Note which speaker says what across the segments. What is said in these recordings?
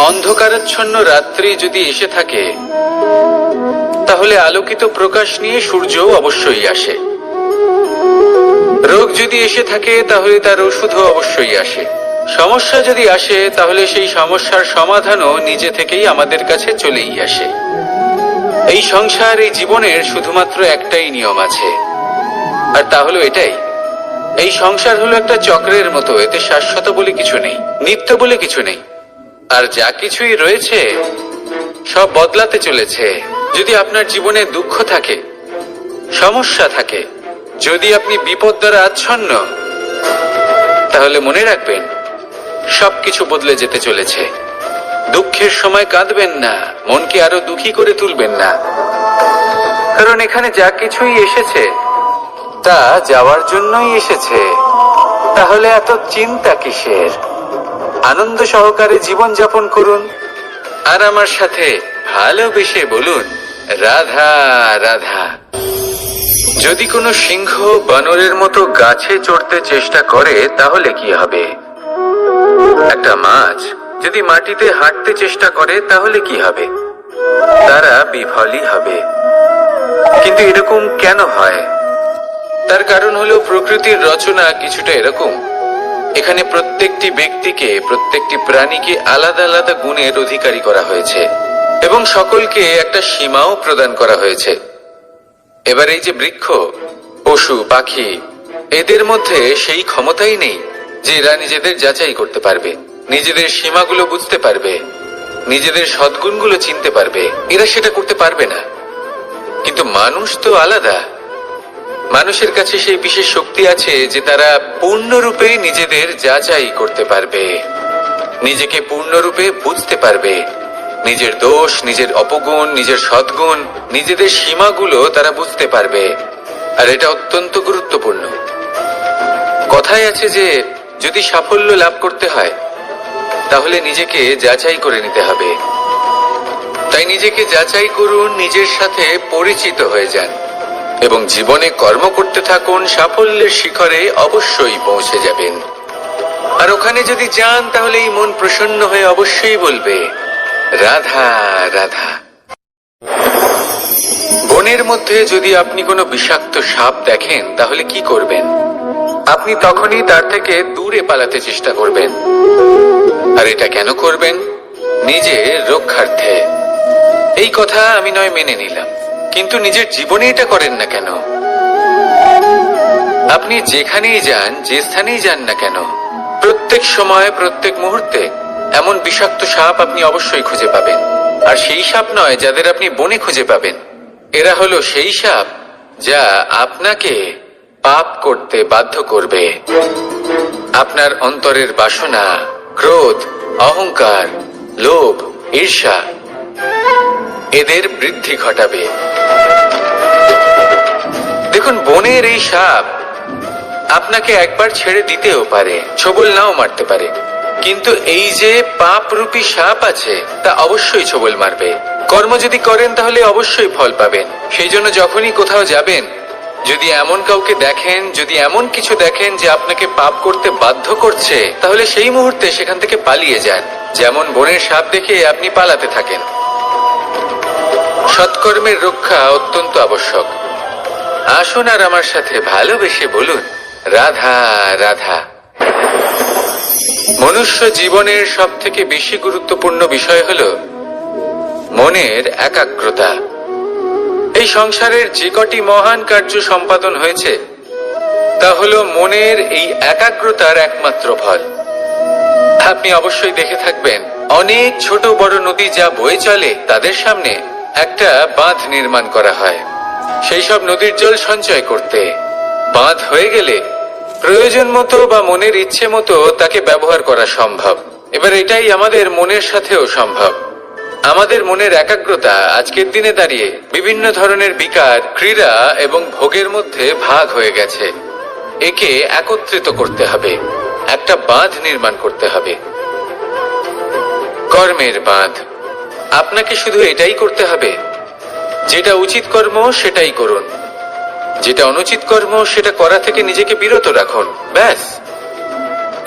Speaker 1: অন্ধকারাচ্ছন্ন রাত্রি যদি এসে থাকে, তাহলে আলোকিত প্রকাশ নিয়ে সূর্যও অবশ্যই আসে। রোগ যদি এসে থাকে, তাহলে তার ওষুধও অবশ্যই আসে। সমস্যা যদি আসে, তাহলে সেই সমস্যার সমাধানও নিজে থেকেই আমাদের কাছে চলেই আসে। এই সংসার, এই জীবনের শুধুমাত্র একটাই নিয়ম আছে, আর তা হলো এটাই: এই সংসার হলো একটা চক্রের মতো। এতে শাশ্বত বলে কিছু নেই, নিত্য বলে কিছু নেই। আর যা কিছুই রয়েছে সব বদলাতে চলেছে। যদি আপনার জীবনে দুঃখ থাকে, সমস্যা থাকে, যদি আপনি বিপদ দ্বারা আচ্ছন্ন, তাহলে মনে রাখবেন সবকিছু বদলে যেতে চলেছে। দুঃখের সময় কাঁদবেন না, মনকে আরো দুঃখী করে তুলবেন না, কারণ এখানে যা কিছুই এসেছে তা যাওয়ার জন্যই এসেছে। তাহলে এত চিন্তা কিসের? আনন্দ সহকারে জীবন যাপন করুন, আর আমার সাথে ভালোবেসে বলুন রাধা রাধা। যদি কোনো সিংহ বানরের মতো গাছে চড়তে চেষ্টা করে, তাহলে কি হবে? একটা মাছ যদি মাটিতে হাঁটতে চেষ্টা করে, তাহলে কি হবে? তারা বিফলই হবে। কিন্তু এরকম কেন হয়? তার কারণ হলো প্রকৃতির রচনা কিছুটা এরকম। এখানে প্রত্যেকটি ব্যক্তিকে, প্রত্যেকটি প্রাণীকে আলাদা আলাদা গুণের অধিকারী করা হয়েছে, এবং সকলকে একটা সীমাও প্রদান করা হয়েছে। এবার এই যে বৃক্ষ, পশু, পাখি, এদের মধ্যে সেই ক্ষমতাই নেই যে এরা নিজেদের যাচাই করতে পারবে, নিজেদের সীমাগুলো বুঝতে পারবে, নিজেদের সদ্গুণগুলো চিনতে পারবে। এরা সেটা করতে পারবে না। কিন্তু মানুষ তো আলাদা। মানুষের কাছে সেই বিশেষ শক্তি আছে যে তারা পূর্ণরূপে নিজেদের যাচাই করতে পারবে, নিজেকে পূর্ণরূপে বুঝতে পারবে, নিজের দোষ, নিজের অপগুণ, নিজের সদ্গুণ, নিজেদের সীমাগুলো তারা বুঝতে পারবে। আর এটা অত্যন্ত গুরুত্বপূর্ণ। কথায় আছে যে যদি সাফল্য লাভ করতে হয়, তাহলে নিজেকে যাচাই করে নিতে হবে। তাই নিজেকে যাচাই করুন, নিজের সাথে পরিচিত হয়ে যান, এবং জীবনে কর্ম করতে থাকুন। সাফল্যের শিখরে অবশ্যই পৌঁছে যাবেন। আর ওখানে যদি যান, তাহলে এই মন প্রসন্ন হয়ে অবশ্যই বলবে রাধা রাধা। বনের মধ্যে যদি আপনি কোনো বিষাক্ত সাপ দেখেন, তাহলে কি করবেন? আপনি তখনই তার থেকে দূরে পালাতে চেষ্টা করবেন। আর এটা কেন করবেন? নিজের রক্ষার্থে। এই কথা আমি নয় মেনে নিলাম, কিন্তু নিজের জীবনে এটা করেন না কেন? আপনি যেখানেই যান, যে স্থানেই যান না কেন, প্রত্যেক সময়, প্রত্যেক মুহূর্তে এমন বিষাক্ত সাপ আপনি অবশ্যই খুঁজে পাবেন। আর সেই সাপ নয় যাদের আপনি বনে খুঁজে পাবেন। এরা হলো সেই সাপ যা আপনাকে পাপ করতে বাধ্য করবে। আপনার অন্তরের বাসনা, ক্রোধ, অহংকার, লোভ, ঈর্ষা, এদের বৃদ্ধি ঘটাবে। দেখুন, বনের এই সাপ আপনাকে একবার ছেড়ে দিতেও পারে, ছোবল নাও মারতে পারে, কিন্তু এই যে পাপরূপী সাপ আছে, তা অবশ্যই ছোবল মারবে। কর্ম যদি করেন, তাহলে অবশ্যই ফল পাবেন। সেই জন্য যখনই কোথাও যাবেন, যদি এমন কাউকে দেখেন, যদি এমন কিছু দেখেন যে আপনাকে পাপ করতে বাধ্য করছে, তাহলে সেই মুহূর্তে সেখান থেকে পালিয়ে যান। যেমন বনের সাপ দেখে আপনি পালাতে থাকেন। সৎকর্মের রক্ষা অত্যন্ত আবশ্যক। আসুন আর আমার সাথে ভালোবেসে বলুন রাধা রাধা। মনুষ্য জীবনের সব থেকে বেশি গুরুত্বপূর্ণ বিষয় হল মনের একাগ্রতা। এই সংসারের যে কটি মহান কার্য সম্পাদন হয়েছে, তা হল মনের এই একাগ্রতার একমাত্র ফল। আপনি অবশ্যই দেখে থাকবেন, অনেক ছোট বড় নদী যা বয়ে চলে, তাদের সামনে একটা বাঁধ নির্মাণ করা হয় সেই সব নদীর জল সঞ্চয় করতে। বাঁধ হয়ে গেলে প্রয়োজন মতো বা মনের ইচ্ছে মতো তাকে ব্যবহার করা সম্ভব। এবার এটাই আমাদের মনের সাথেও সম্ভব। আমাদের মনের একাগ্রতা আজকের দিনে দাঁড়িয়ে বিভিন্ন ধরনের বিকার, ক্রীড়া এবং ভোগের মধ্যে ভাগ হয়ে গেছে। একে একত্রিত করতে হবে, একটা বাঁধ নির্মাণ করতে হবে, কর্মের বাঁধ। আপনাকে শুধু এটাই করতে হবে, যেটা উচিত কর্ম সেটাই করুন, যেটা অনুচিত কর্ম সেটা করা থেকে নিজেকে বিরত রাখুন। ব্যাস,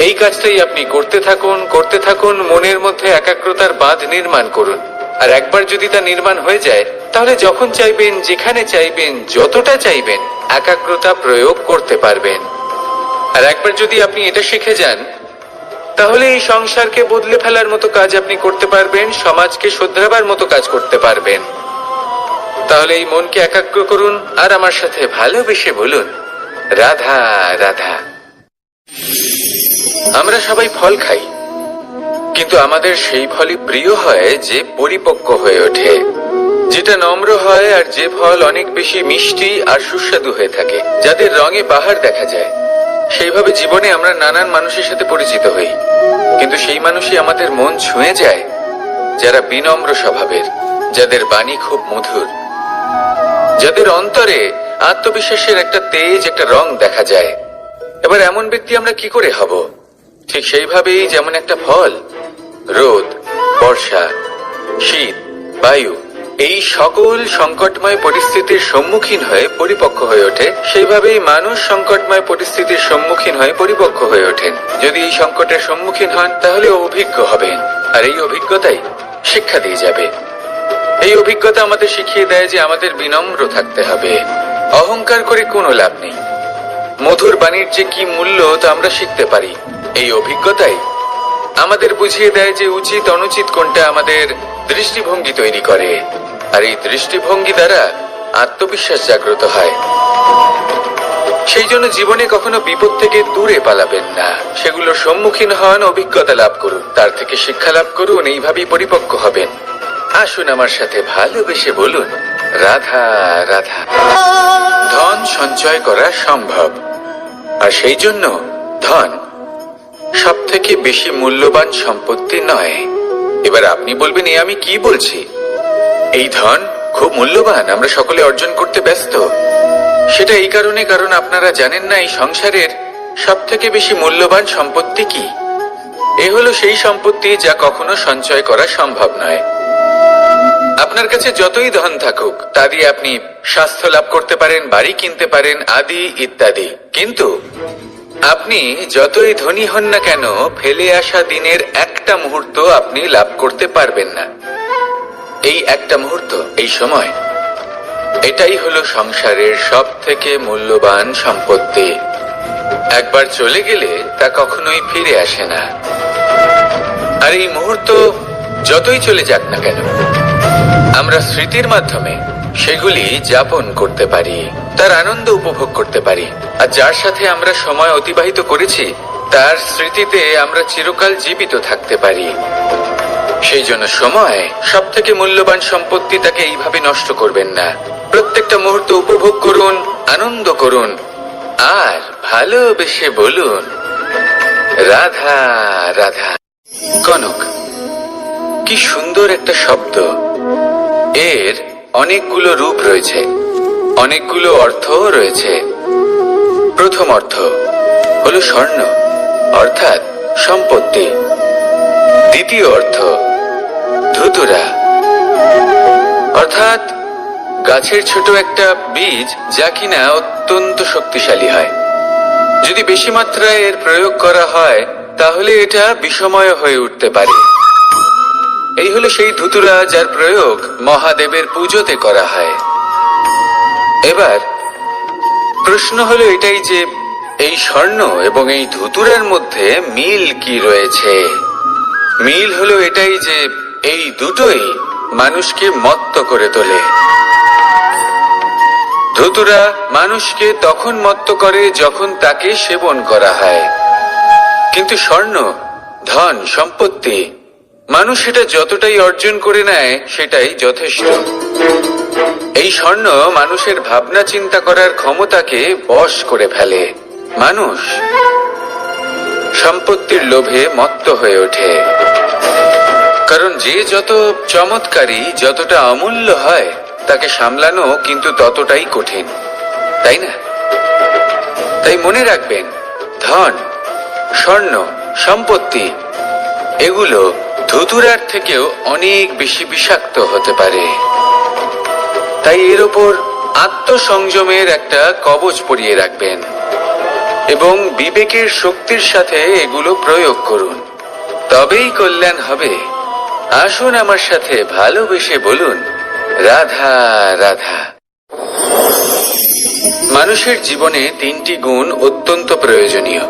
Speaker 1: এই কাজটাই আপনি করতে থাকুন, করতে থাকুন, মনের মধ্যে একাগ্রতার বাঁধ নির্মাণ করুন। আর একবার যদি তা নির্মাণ হয়ে যায়, তাহলে যখন চাইবেন, যেখানে চাইবেন, যতটা চাইবেন, একাগ্রতা প্রয়োগ করতে পারবেন। আর একবার যদি আপনি এটা শিখে যান, তাহলে এই সংসারকে বদলে ফেলার মতো কাজ আপনি করতে পারবেন, সমাজকে শোধরাবার মতো কাজ করতে পারবেন। তাহলে এই মনকে একাগ্র করুন আর আমার সাথে ভালোবেসে বলুন, রাধা রাধা। আমরা সবাই ফল খাই, কিন্তু আমাদের সেই ফলই প্রিয় হয় যে পরিপক্ক হয়ে ওঠে, যেটা নম্র হয়, আর যে ফল অনেক বেশি মিষ্টি আর সুস্বাদু হয়ে থাকে, যাদের রঙে বাহার দেখা যায়। সেইভাবে জীবনে আমরা নানান মানুষের সাথে পরিচিত হই, কিন্তু সেই মানুষই আমাদের মন ছুঁয়ে যায় যারা বিনম্র স্বভাবের, যাদের বাণী খুব মধুর, যাদের অন্তরে আত্মবিশ্বাসের একটা তেজ, একটা রং দেখা যায়। এবার এমন ব্যক্তি আমরা কি করে হব? ঠিক সেইভাবেই যেমন একটা ফল রোদ, বর্ষা, শীত, বায়ু এই সকল সংকটময় পরিস্থিতির সম্মুখীন হয়ে পরিপক্ক হয়ে ওঠে, সেইভাবেই মানুষ সংকটময় পরিস্থিতির সম্মুখীন হয়ে পরিপক্ক হয়ে ওঠেন। যদি এই সংকটের সম্মুখীন হন, তাহলে অভিজ্ঞ হবেন, আর এই অভিজ্ঞতাই শিক্ষা দিয়ে যাবে। এই অভিজ্ঞতা আমাদের শিখিয়ে দেয় যে আমাদের বিনম্র থাকতে হবে, অহংকার করে কোনো লাভ নেই। মধুর বাণীর যে কি মূল্য তা আমরা শিখতে পারি। এই অভিজ্ঞতাই আমাদের বুঝিয়ে দেয় যে উচিত অনুচিত কোনটা, আমাদের দৃষ্টিভঙ্গি তৈরি করে, আর এই দৃষ্টিভঙ্গি দ্বারা আত্মবিশ্বাস জাগ্রত হয়। সেই জন্য জীবনে কখনো বিপদ থেকে দূরে পালাবেন না, সেগুলোর সম্মুখীন হন, অভিজ্ঞতা লাভ করুন, তার থেকে শিক্ষা লাভ করুন, এইভাবেই পরিপক্ক হবেন। আসুন আমার সাথে ভালোবেসে বলুন, রাধা রাধা। ধন সঞ্চয় করা সম্ভব, আর সেই জন্য ধন সব থেকে বেশি মূল্যবান সম্পত্তি নয়। এবার আপনি বলবেন, এ আমি কি বলছি? এই ধন খুব মূল্যবান, আমরা সকলে অর্জন করতে ব্যস্ত। সেটা এই কারণে, কারণ আপনারা জানেন না এই সংসারের সব থেকে বেশি মূল্যবান সম্পত্তি কি। এ হলো সেই সম্পত্তি যা কখনো সঞ্চয় করা সম্ভব নয়। আপনার কাছে যতই ধন থাকুক, তা দিয়ে আপনি স্বাস্থ্য লাভ করতে পারেন, বাড়ি কিনতে পারেন, আদি ইত্যাদি, কিন্তু আপনি যতই ধনী হন না কেন, ফেলে আসা দিনের একটা মুহূর্ত আপনি লাভ করতে পারবেন না। এই একটা মুহূর্ত, এই সময়, এটাই হলো সংসারের সব থেকে মূল্যবান সম্পত্তি। একবার চলে গেলে তা কখনোই ফিরে আসে না। আর এই মুহূর্ত যতই চলে যাক না কেন, আমরা স্মৃতির মাধ্যমে সেগুলি যাপন করতে পারি, তার আনন্দ উপভোগ করতে পারি। আর যার সাথে আমরা সময় অতিবাহিত করেছি, তার স্মৃতিতে আমরা চিরকাল জীবিত থাকতে পারি। সেই জন্য সময় সব থেকে মূল্যবান সম্পত্তি, তাকে এইভাবে নষ্ট করবেন না। প্রত্যেকটা মুহূর্ত উপভোগ করুন, আনন্দ করুন, আর ভালোবেসে বলুন, রাধা রাধা। কনক, কি সুন্দর একটা শব্দ। এর অনেকগুলো রূপ রয়েছে, অনেকগুলো অর্থ রয়েছে। প্রথম অর্থ হলো স্বর্ণ, অর্থাৎ সম্পত্তি। দ্বিতীয় অর্থ ধুতুরা, অর্থাৎ গাছের ছোট একটা বীজ, যা কিনা অত্যন্ত শক্তিশালী হয়। যদি বেশি মাত্রায় এর প্রয়োগ করা হয়, তাহলে এটা বিষময় হয়ে উঠতে পারে। এই হলো সেই ধুতুরা যার প্রয়োগ মহাদেবের পুজোতে করা হয়। এবার প্রশ্ন হলো এটাই যে এই স্বর্ণ এবং এই ধুতুরার মধ্যে মিল কি রয়েছে। মিল হলো এটাই যে এই দুটোই মানুষকে মত্ত করে তোলে। ধুতুরা মানুষকে তখন মত্ত করে যখন তাকে সেবন করা হয়, কিন্তু স্বর্ণ, ধন, সম্পত্তি, মানুষ সেটা যতটাই অর্জন করে নেয় সেটাই যথেষ্ট। এই স্বর্ণ মানুষের ভাবনা চিন্তা করার ক্ষমতাকে বশ করে ফেলে। মানুষ সম্পত্তির লোভে মত্ত হয়ে ওঠে, কারণ যে যত চমৎকারী, যতটা অমূল্য হয়, তাকে সামলানো কিন্তু ততটাই কঠিন, তাই না? তাই মনে রাখবেন, ধন, স্বর্ণ, সম্পত্তি এগুলো ধুতুরার থেকেও অনেক বেশি বিষাক্ত হতে পারে। তাই এর ওপর আত্মসংযমের একটা কবচ পরিয়ে রাখবেন এবং বিবেকের শক্তির সাথে এগুলো প্রয়োগ করুন, তবেই কল্যাণ হবে। আসুন আমার সাথে ভালোবেসে বলুন, রাধা রাধা। মানুষের জীবনে 3টি গুণ অত্যন্ত প্রয়োজনীয়: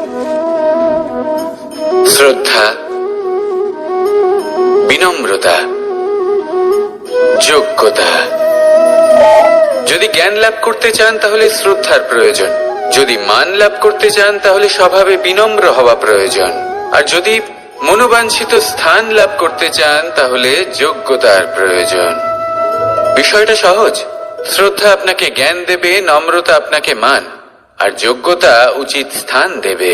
Speaker 1: শ্রদ্ধা, বিনম্রতা, যোগ্যতা। যদি জ্ঞান লাভ করতে চান তাহলে শ্রদ্ধার প্রয়োজন, যদি মান লাভ করতে চান তাহলে স্বভাবে বিনম্র হওয়া প্রয়োজন, আর যদি মনোবাঞ্ছিত স্থান লাভ করতে চান তাহলে যোগ্যতার প্রয়োজন। বিষয়টা সহজ। শ্রদ্ধা আপনাকে জ্ঞান দেবে, নম্রতা আপনাকে মান, আর যোগ্যতা উচিত স্থান দেবে।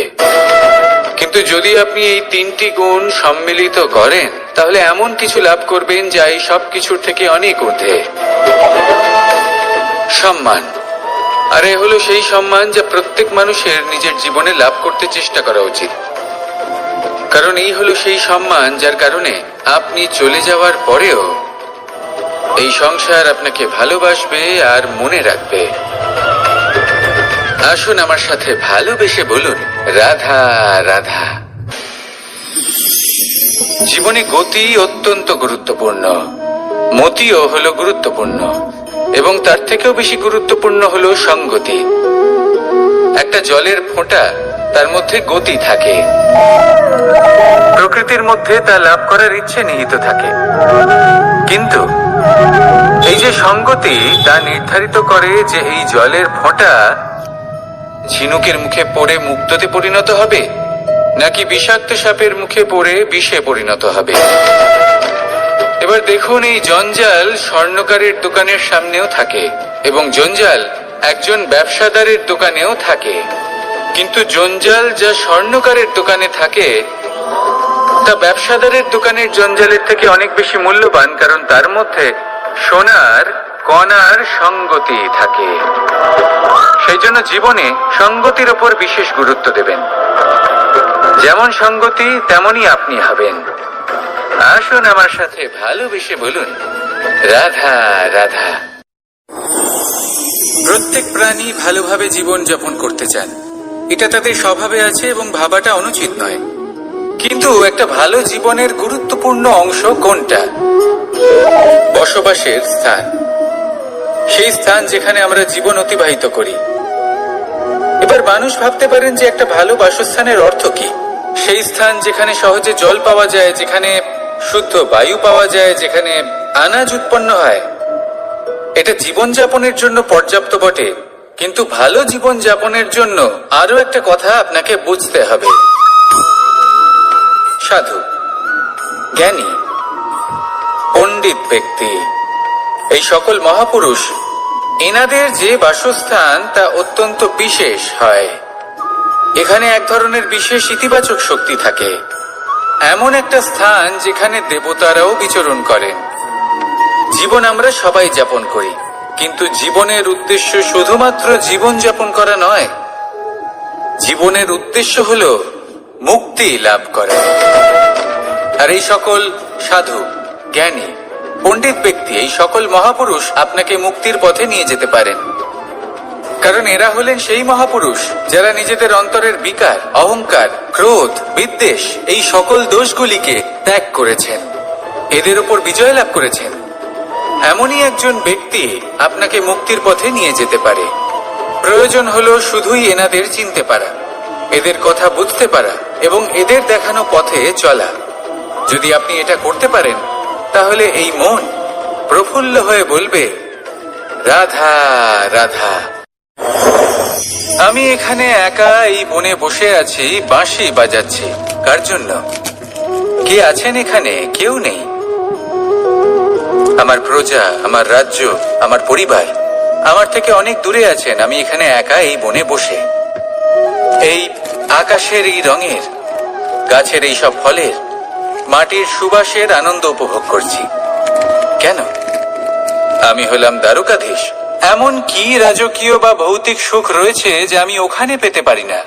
Speaker 1: কিন্তু যদি আপনি এই 3টি গুণ সম্মিলিত করেন তাহলে এমন কিছু লাভ করবেন যা এই সব কিছুর থেকে অনেক ঊর্ধ্বে। সম্মান। আর এ হলো সেই সম্মান যা প্রত্যেক মানুষের নিজের জীবনে লাভ করতে চেষ্টা করা উচিত। কারণ এই হলো সেই সম্মান যার কারণে আপনি চলে যাওয়ার পরেও এই সংসার আপনাকে ভালোবাসবে আর মনে রাখবে। আসুন আমার সাথে ভালোবেসে বলুন, রাধা রাধা। জীবনে গতি অত্যন্ত গুরুত্বপূর্ণ, মতিও হলো গুরুত্বপূর্ণ, এবং তার থেকেও বেশি গুরুত্বপূর্ণ হলো সঙ্গতি। একটা জলের ফোঁটা, তার মধ্যে গতি থাকে। প্রকৃতির মধ্যে তা লাভ করার ইচ্ছে নিহিত থাকে, কিন্তু এই যে সঙ্গতি তা নির্ধারিত করে যে এই জলের ফোঁটা ঝিনুকের মুখে পড়ে মুক্তোতে পরিণত হবে নাকি বিষাক্ত সাপের মুখে পড়ে বিষে পরিণত হবে। এবার দেখুন, এই জঞ্জাল স্বর্ণকারের দোকানের সামনেও থাকে এবং জঞ্জাল একজন ব্যবসাদারের দোকানেও থাকে, কিন্তু জঞ্জাল যা স্বর্ণকারের দোকানে থাকে তা ব্যবসাদারের দোকানের জঞ্জালের থেকে অনেক বেশি মূল্যবান, কারণ তার মধ্যে সোনার কণার সঙ্গতি থাকে। সেই জন্য জীবনে সঙ্গতির ওপর বিশেষ গুরুত্ব দেবেন। যেমন সঙ্গতি তেমনই আপনি হবেন। আসুন আমার সাথে ভালোবেসে বলুন, রাধা রাধা। প্রত্যেক প্রাণী ভালোভাবে জীবন যাপন করতে চান, এটা তাদের স্বভাবে আছে এবং ভাবাটা অনুচিত নয়। কিন্তু একটা ভালো জীবনের গুরুত্বপূর্ণ অংশ কোনটা? বসবাসের স্থান। সেই স্থান যেখানে আমরা জীবন অতিবাহিত করি। এবার মানুষ ভাবতে পারেন যে একটা ভালো বাসস্থানের অর্থ কি? সেই স্থান যেখানে সহজে জল পাওয়া যায়, যেখানে শুদ্ধ বায়ু পাওয়া যায়, যেখানে আনাজ উৎপন্ন হয়। এটা জীবনযাপনের জন্য পর্যাপ্ত বটে, কিন্তু ভালো জীবনযাপনের জন্য আরো একটা কথা আপনাকে বুঝতে হবে। সাধু, জ্ঞানী, পণ্ডিত ব্যক্তি, এই সকল মহাপুরুষ, এনাদের যে বাসস্থান তা অত্যন্ত বিশেষ হয়। এখানে এক ধরনের বিশেষ ইতিবাচক শক্তি থাকে, এমন একটা স্থান যেখানে দেবতারাও বিচরণ করেন। জীবন আমরা সবাই যাপন করি, কিন্তু জীবনের উদ্দেশ্য শুধুমাত্র জীবন যাপন করা নয়। জীবনের উদ্দেশ্য হলো মুক্তি লাভ করা। আর এই সকল সাধু, জ্ঞানী, পণ্ডিত ব্যক্তি, এই সকল মহাপুরুষ আপনাকে মুক্তির পথে নিয়ে যেতে পারেন। কারণ এরা হলেন সেই মহাপুরুষ যারা নিজেদের অন্তরের বিকার, অহংকার, ক্রোধ, বিদ্বেষ এই সকল দোষগুলিকে ত্যাগ করেছেন, এদের উপর বিজয় লাভ করেছেন। এমনই একজন ব্যক্তি আপনাকে মুক্তির পথে নিয়ে যেতে পারে। প্রয়োজন হলো শুধুই এনাদের চিনতে পারা, এদের কথা বুঝতে পারা এবং এদের দেখানো পথে চলা। যদি আপনি এটা করতে পারেন তাহলে এই মন প্রফুল্ল হয়ে বলবে, রাধা রাধা। আমি এখানে একা এই বনে বসে আছি, বাঁশি বাজাচ্ছি। কার জন্য? কে আছেন এখানে? কেউ নেই। আমার প্রজা, আমার রাজ্য, আমার পরিবার আমার থেকে অনেক দূরে আছেন। আমি এখানে একা এই বনে বসে এই আকাশের এই রঙের, গাছের এই সব ফলের, মাটির সুবাসের আনন্দ উপভোগ করছি। কেন? আমি হলাম দ্বারকাধীশ। এমন কি রাজকীয় বা ভৌতিক সুখ রয়েছে যে আমি ওখানে পেতে পারি না?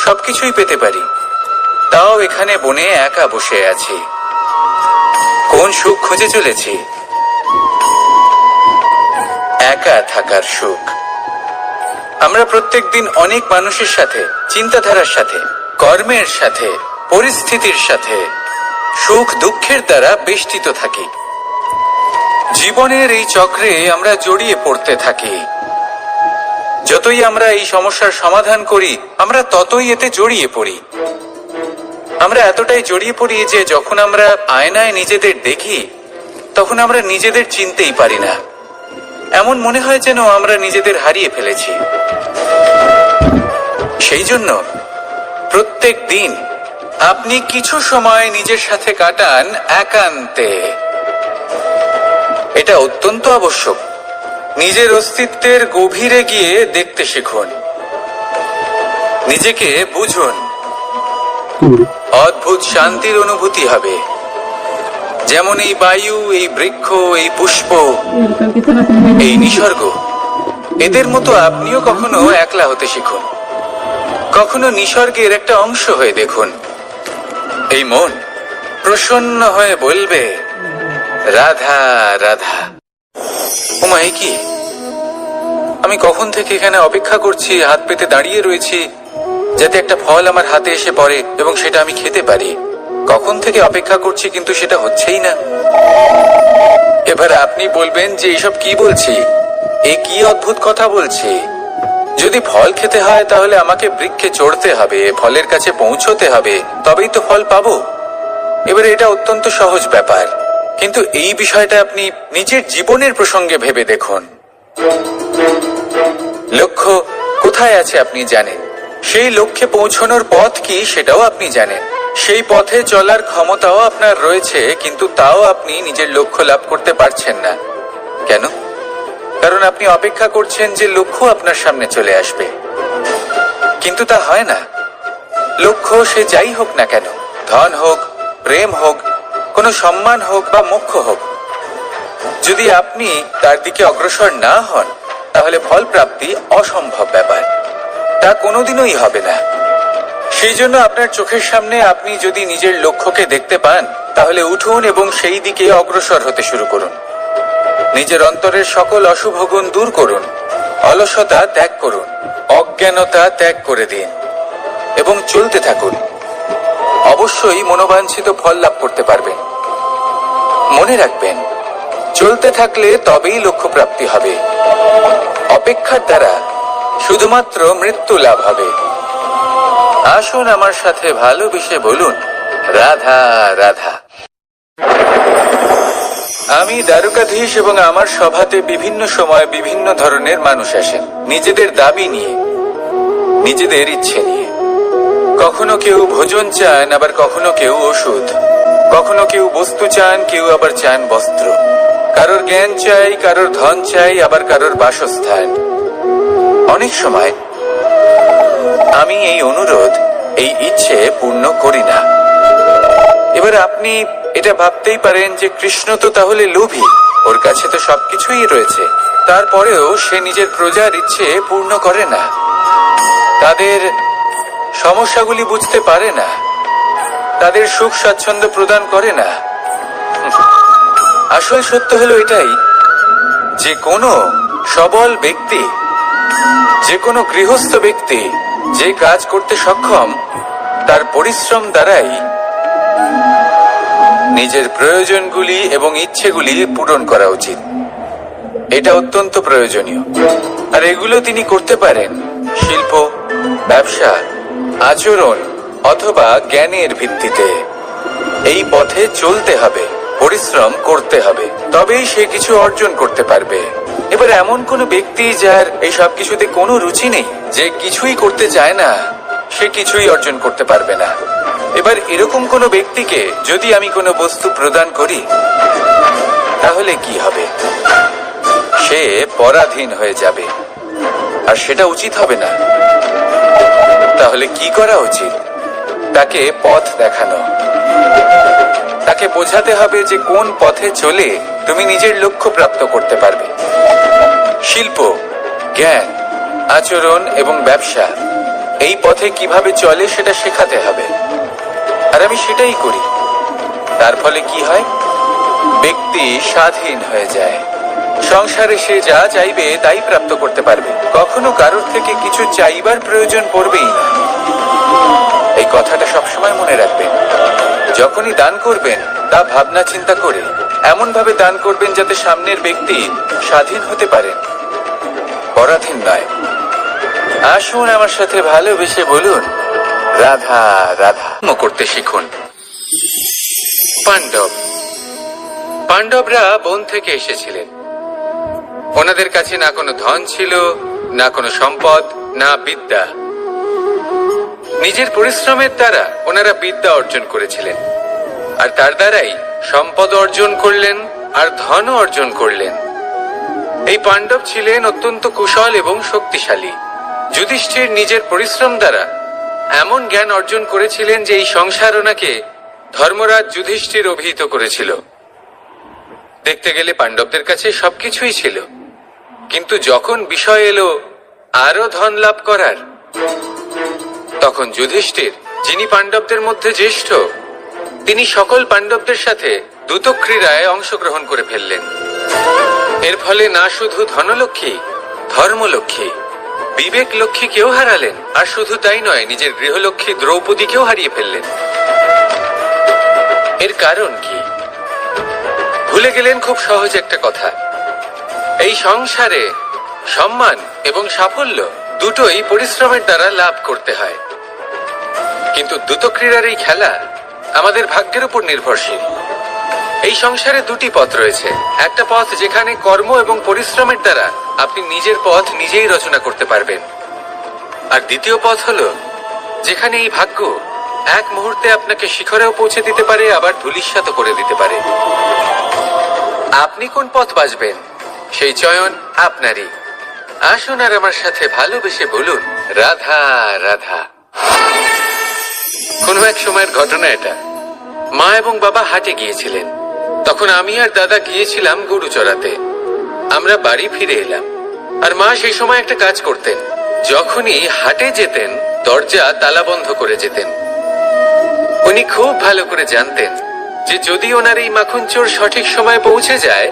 Speaker 1: সবকিছুই পেতে পারি, তাও এখানে বনে একা বসে আছি। কোন সুখ খুঁজে চলেছি? একা থাকার সুখ। আমরা প্রত্যেকদিন অনেক মানুষের সাথে, চিন্তাধারার সাথে, কর্মের সাথে, পরিস্থিতির সাথে, সুখ দুঃখের দ্বারা বেষ্টিত থাকি। জীবনের এই চক্রে আমরা জড়িয়ে পড়তে থাকি। যতই আমরা এই সমস্যার সমাধান করি, আমরা ততই এতে জড়িয়ে পড়ি। আমরা এতটাই জড়িয়ে পড়ি যে যখন আমরা আয়নায় নিজেদের দেখি, তখন আমরা নিজেদের চিনতেই পারি না। এমন মনে হয় যেন আমরা নিজেদের হারিয়ে ফেলেছি। সেই জন্য প্রত্যেক দিন আপনি কিছু সময় নিজের সাথে কাটান একান্তে। এটা অত্যন্ত আবশ্যক। নিজের অস্তিত্বের গভীরে গিয়ে দেখতে শিখুন, নিজেকে বুঝুন। অদ্ভুত শান্তির অনুভূতি হবে। যেমন এই বায়ু, এই বৃক্ষ, এই পুষ্প, এই নিসর্গ, এদের মতো আপনিও কখনো একলা হতে শিখুন। কখনো নিসর্গের একটা অংশ হয়ে দেখুন। এই মন প্রসন্ন হয়ে বলবে, রাধা রাধা। ওমা, এ কি? আমি কখন থেকে এখানে অপেক্ষা করছি, হাত পেতে দাঁড়িয়ে রয়েছি যাতে একটা ফল আমার হাতে এসে পড়ে এবং সেটা আমি খেতে পারি। কখন থেকে অপেক্ষা করছি, কিন্তু সেটা হচ্ছেই না। এবার আপনি বলবেন যে এইসব কি বলছি, এ কি অদ্ভুত কথা বলছি। যদি ফল খেতে হয় তাহলে আমাকে বৃক্ষে চড়তে হবে, ফলের কাছে পৌঁছতে হবে, তবেই তো ফল পাবো। এবারে এটা অত্যন্ত সহজ ব্যাপার, কিন্তু এই বিষয়টা আপনি নিজের জীবনের প্রসঙ্গে ভেবে দেখুন। লক্ষ্য কোথায় আছে আপনি জানেন, সেই লক্ষ্যে পৌঁছানোর পথ কি সেটাও আপনি জানেন, সেই পথে চলার ক্ষমতাও আপনার রয়েছে, কিন্তু তাও আপনি নিজের লক্ষ্য লাভ করতে পারছেন না। কেন? কারণ আপনি অপেক্ষা করছেন যে লক্ষ্য আপনার সামনে চলে আসবে, কিন্তু তা হয় না। লক্ষ্য সে যাই হোক না কেন, ধন হোক, প্রেম হোক, কোনো সম্মান হোক বা মোক্ষ হোক, যদি আপনি তার দিকে অগ্রসর না হন তাহলে ফল প্রাপ্তি অসম্ভব ব্যাপার। তা কোনোদিনই হবে না। সেই জন্য আপনার চোখের সামনে আপনি যদি নিজের লক্ষ্যকে দেখতে পান, তাহলে উঠুন এবং সেই দিকে অগ্রসর হতে শুরু করুন। নিজের অন্তরের সকল অশুভ গুণ দূর করুন, অলসতা ত্যাগ করুন, অজ্ঞানতা ত্যাগ করে দিন এবং চলতে থাকুন। অবশ্যই মনোবাঞ্ছিত ফল লাভ করতে পারবেন। মনে রাখবেন, চলতে থাকলে তবেই লক্ষ্য প্রাপ্তি হবে। অপেক্ষার দ্বারা শুধুমাত্র মৃত্যু লাভ হবে। আসুন আমার সাথে ভালোবেসে বলুন, রাধা রাধা। আমি দ্বারকাধীশ এবং আমার সভাতে বিভিন্ন সময় বিভিন্ন ধরনের মানুষ আসেন, নিজেদের দাবি নিয়ে, নিজেদের ইচ্ছে নিয়ে। কখনো কেউ ভোজন চান, আবার কখনো কেউ ওষুধ, কখনো কেউ বস্তু চান, কেউ আবার চান বস্ত্র। কারোর জ্ঞান চাই, কারোর ধন চাই, আবার কারোর বাসস্থান। অনেক সময় আমি এই অনুরোধ, এই ইচ্ছে পূর্ণ করি না। এবার আপনি এটা ভাবতেই পারেন যে কৃষ্ণ তো তাহলে লোভী, ওর কাছে তো সবকিছুই রয়েছে, তারপরেও সে নিজের প্রজার ইচ্ছে পূর্ণ করে না, তাদের সমস্যাগুলি বুঝতে পারে না, তাদের সুখ স্বাচ্ছন্দ্য প্রদান করে না। আসল সত্য হলো এটাই যে কোনো সবল ব্যক্তি, যে কোনো গৃহস্থ ব্যক্তি যে কাজ করতে সক্ষম, তার পরিশ্রম দ্বারাই নিজের প্রয়োজনগুলি এবং ইচ্ছেগুলি পূরণ করা উচিত। এটা অত্যন্ত প্রয়োজনীয়। আর এগুলো তিনি করতে পারেন শিল্প, ব্যবসা, আচরণ অথবা জ্ঞানের ভিত্তিতে। এই পথে চলতে হবে, পরিশ্রম করতে হবে, তবেই সে কিছু অর্জন করতে পারবে। এবার এমন কোনো ব্যক্তি যার এই সব কিছুতে কোনো রুচি নেই, যে কিছুই করতে চায় না, সে কিছুই অর্জন করতে পারবে না। এবার এরকম কোনো ব্যক্তিকে যদি আমি কোনো বস্তু প্রদান করি, তাহলে কি হবে? সে পরাধীন হয়ে যাবে, আর সেটা উচিত হবে না। তাহলে কি করা উচিত? তাকে পথ দেখানো, তাকে বোঝাতে হবে যে কোন পথে চলে তুমি নিজের লক্ষ্য প্রাপ্ত করতে পারবে। শিল্প, জ্ঞান, আচরণ এবং ব্যবসা, এই পথে কিভাবে চলে সেটা শেখাতে হবে। আর আমি সেটাই করি। তার ফলে কি হয়? ব্যক্তি স্বাধীন হয়ে যায়। সংসারে সে যা চাইবে তাই প্রাপ্ত করতে পারবে, কখনো কারোর থেকে কিছু চাইবার প্রয়োজন পড়বেই না। এই কথাটা সবসময় মনে রাখবেন। যখনই দান করবেন তা ভাবনা চিন্তা করে এমন ভাবে দান করবেন যাতে সামনের ব্যক্তি স্বাধীন হতে পারেন, পরাধীন নয়। আসুন আমার সাথে ভালোবেসে বলুন রাধা রাধা করতে শিখুন। পাণ্ডবরা বন থেকে এসেছিলেন। ওনাদের কাছে না কোনো ধন ছিল, না কোনো সম্পদ, না বিদ্যা। নিজের পরিশ্রমের দ্বারা ওনারা বিদ্যা অর্জন করেছিলেন, আর তার দ্বারাই সম্পদ অর্জন করলেন আর ধনও অর্জন করলেন। এই পাণ্ডব ছিলেন অত্যন্ত কুশল এবং শক্তিশালী। যুধিষ্ঠির নিজের পরিশ্রম দ্বারা এমন জ্ঞান অর্জন করেছিলেন যে এই সংসার ওনাকে ধর্মরাজ যুধিষ্ঠির অভিহিত করেছিল। দেখতে গেলে পাণ্ডবদের কাছে সবকিছুই ছিল, কিন্তু যখন বিষয় এলো আরো ধন লাভ করার, তখন যুধিষ্ঠির, যিনি পাণ্ডবদের মধ্যে জ্যেষ্ঠ, তিনি সকল পাণ্ডবদের সাথে দ্যুতক্রীড়ায় অংশগ্রহণ করে ফেললেন। এর ফলে না শুধু ধনলক্ষ্মী, ধর্মলক্ষ্মী, বিবেক লক্ষ্মীকেও হারালেন, আর শুধু তাই নয়, নিজের গৃহলক্ষ্মী দ্রৌপদীকেও হারিয়ে ফেললেন। এর কারণ কি? ভুলে গেলেন খুব সহজ একটা কথা। এই সংসারে সম্মান এবং সাফল্য দুটোই পরিশ্রমের দ্বারা লাভ করতে হয়, কিন্তু দ্যুতক্রীড়ার এই খেলা আমাদের ভাগ্যের উপর নির্ভরশীল। এই সংসারে দুটি পথ রয়েছে। একটা পথ যেখানে কর্ম এবং পরিশ্রমের দ্বারা আপনি নিজের পথ নিজেই রচনা করতে পারবেন, আর দ্বিতীয় পথ হলো যেখানে এই ভাগ্য এক মুহূর্তে আপনাকে শিখরেও পৌঁছে দিতে পারে, আবার ধূলিসাৎ করে দিতে পারে। আপনি কোন পথ বাছবেন সেই চয়ন আপনারই। আসুন আর আমার সাথে ভালোবেসে বলুন রাধা রাধা। কোনো এক সময়ের ঘটনা এটা। মা এবং বাবা হাটে গিয়েছিলেন। তখন আমি আর দাদা গিয়েছিলাম গরু চড়াতে। আমরা বাড়ি ফিরে এলাম, আর মা সেই সময় একটা কাজ করতেন। যখনই হাটে যেতেন দরজা তালা বন্ধ করে যেতেন। উনি খুব ভালো করে জানতেন যে যদি ওনার এই মাখন চোর সঠিক সময়ে পৌঁছে যায়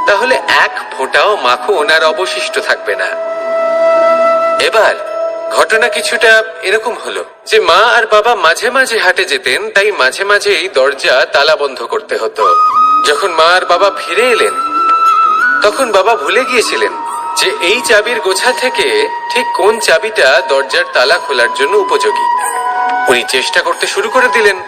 Speaker 1: তাহলে এক ফোঁটাও মাখন ওনার অবশিষ্ট থাকবে না। এবার ঘটনা কিছুটা এরকম হলো যে মা আর বাবা মাঝে মাঝে হাটে যেতেন, তাই মাঝে মাঝে এই দরজা তালা বন্ধ করতে হতো। যখন মা আর বাবা ফিরে এলেন তখন বাবা ভুলে গিয়েছিলেন যে এই চাবির গোছা থেকে ঠিক কোন চাবিটা দরজার তালা খোলার জন্য উপযোগী। উনি চেষ্টা করতে শুরু করে দিলেন।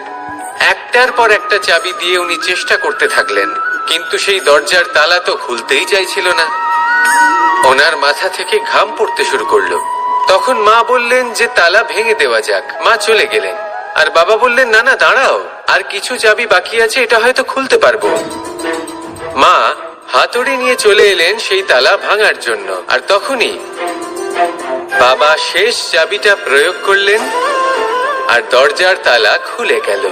Speaker 1: একটার পর একটা চাবি দিয়ে উনি চেষ্টা করতে থাকলেন, কিন্তু সেই দরজার তালা তো খুলতেই চাইছিল না। ওনার মাথা থেকে ঘাম পড়তে শুরু করলো। তখন মা বললেন যে তালা ভেঙে দেওয়া যাক। মা চলে গেলেন, আর বাবা বললেন না না দাঁড়াও, আর কিছু চাবি বাকি আছে, এটা হয়তো খুলতে পারবো। মা হাতুড়ি নিয়ে চলে এলেন সেই তালা ভাঙার জন্য, আর তখনই বাবা শেষ চাবিটা প্রয়োগ করলেন আর দরজার তালা খুলে গেল।